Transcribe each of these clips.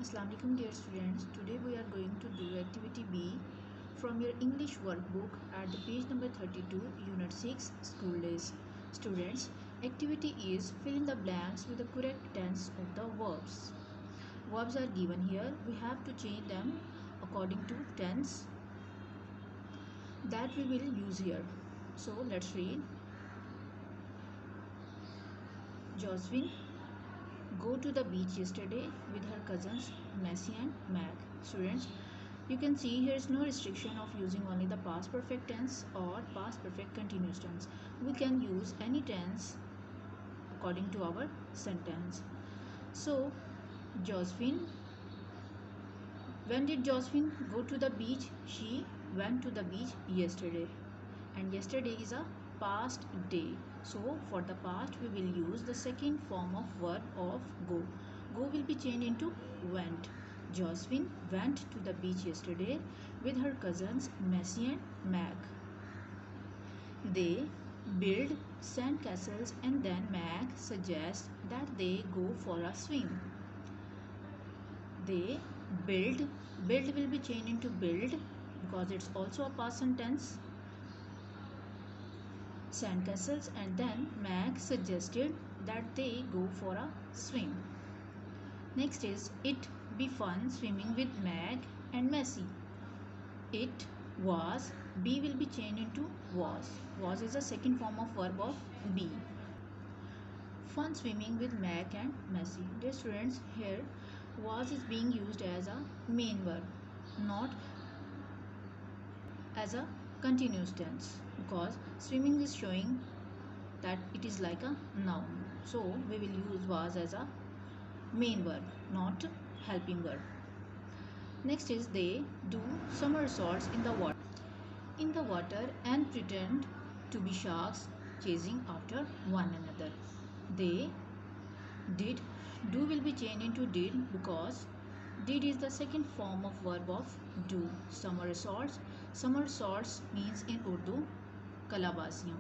Assalamu alaikum dear students. Today we are going to do activity B from your English workbook at the page number 32, unit 6, school days. Students, activity is fill in the blanks with the correct tense of the verbs. Verbs are given here. We have to change them according to tense that we will use here. So let's read. Josephine go to the beach yesterday with her cousins Messi and Mag. Students, you can see here is no restriction of using only the past perfect tense or past perfect continuous tense. We can use any tense according to our sentence. So, Josephine, when did Josephine go to the beach? She went to the beach yesterday. And yesterday is a past day. So for the past we will use the second form of verb of go. Go will be changed into went. Josephine went to the beach yesterday with her cousins Messi and Mag. They build sand castles and then Mag suggests that they go for a swim. They build will be changed into build because it's also a past sentence. Sandcastles and then Mag suggested that they go for a swim. Next is it be fun swimming with Mag and Messi. It was, be will be changed into was. Was is a second form of verb of be. Fun swimming with Mag and Messi. Dear students, here was is being used as a main verb, not as a continuous tense, because swimming is showing that it is like a noun. So we will use was as a main verb, not helping verb. Next is they do somersaults in the water and pretend to be sharks chasing after one another. They did, do will be changed into did because did is the second form of verb of do. Somersaults means in Urdu कलाबाजियाँ.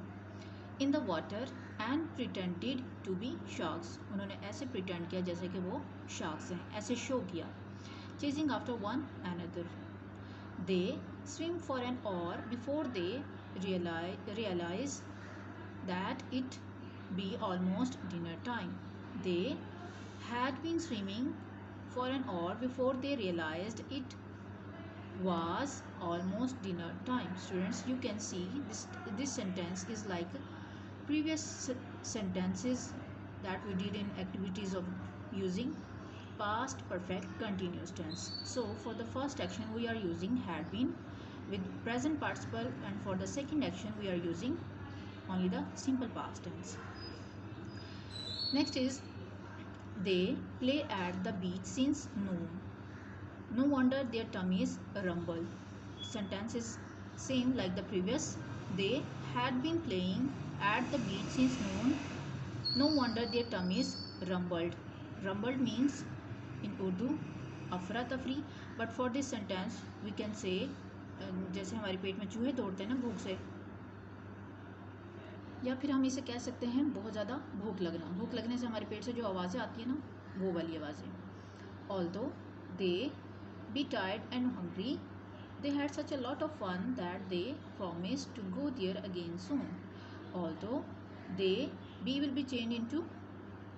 In the water and pretended to be sharks. उन्होंने ऐसे pretend किया जैसे कि वो sharks हैं, ऐसे show किया. Chasing after one another. They swim for an hour before they realize that it be almost dinner time. They had been swimming for an hour before they realized it was almost dinner time. Students, you can see this sentence is like previous sentences that we did in activities of using past perfect continuous tense. So for the first action we are using had been with present participle, and for the second action we are using only the simple past tense. Next is they play at the beach since noon. No wonder their tummies rumble. Sentence is same like the previous. They had been playing at the beach since noon. No wonder their tummies rumbled. Rumbled means in Urdu अफरा तफरी, but for this sentence we can say जैसे हमारे पेट में चूहे दौड़ते हैं ना भूख से, या फिर हम इसे कह सकते हैं बहुत ज़्यादा भूख लगना. भूख लगने से हमारे पेट से जो आवाज़ें आती हैं ना, वो वाली आवाज़ें. Although they be tired and hungry, they had such a lot of fun that they promised to go there again soon. Although they, be will be changed into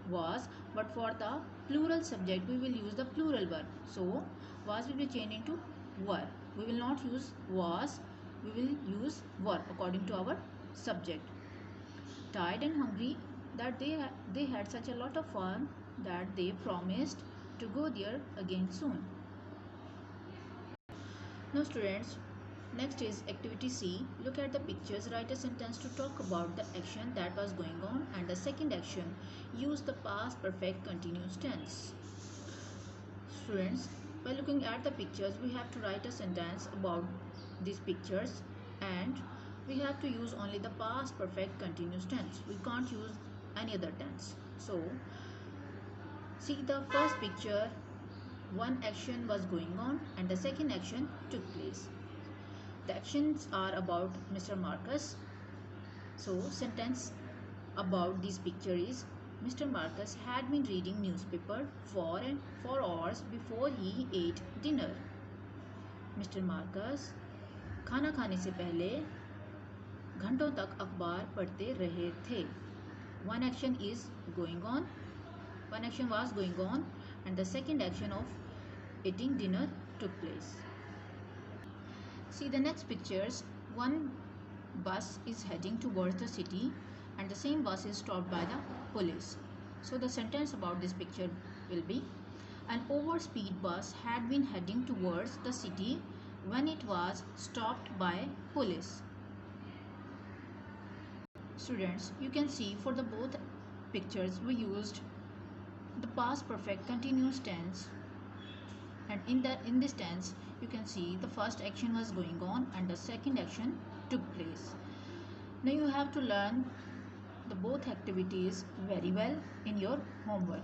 was, but for the plural subject we will use the plural verb. So was will be changed into were. We will not use was, we will use were according to our subject. Tired and hungry, that they had such a lot of fun that they promised to go there again soon. Now students, next is activity C. Look at the pictures, write a sentence to talk about the action that was going on, and the second action, use the past perfect continuous tense. Students, by looking at the pictures we have to write a sentence about these pictures, and we have to use only the past perfect continuous tense. We can't use any other tense. So see the first picture, one action was going on and the second action took place. The actions are about Mr. Marcus. So sentence about this picture is Mr. Marcus had been reading newspaper for hours before he ate dinner. Mr. Marcus खाना खाने से पहले घंटों तक अखबार पढ़ते रहे थे. One action was going on, and the second action of eating dinner took place. See the next pictures. One bus is heading towards the city, and the same bus is stopped by the police. So the sentence about this picture will be, an overspeed bus had been heading towards the city when it was stopped by police. Students, you can see for the both pictures we used the past perfect continuous tense, and in this tense you can see the first action was going on and the second action took place. Now you have to learn the both activities very well in your homework.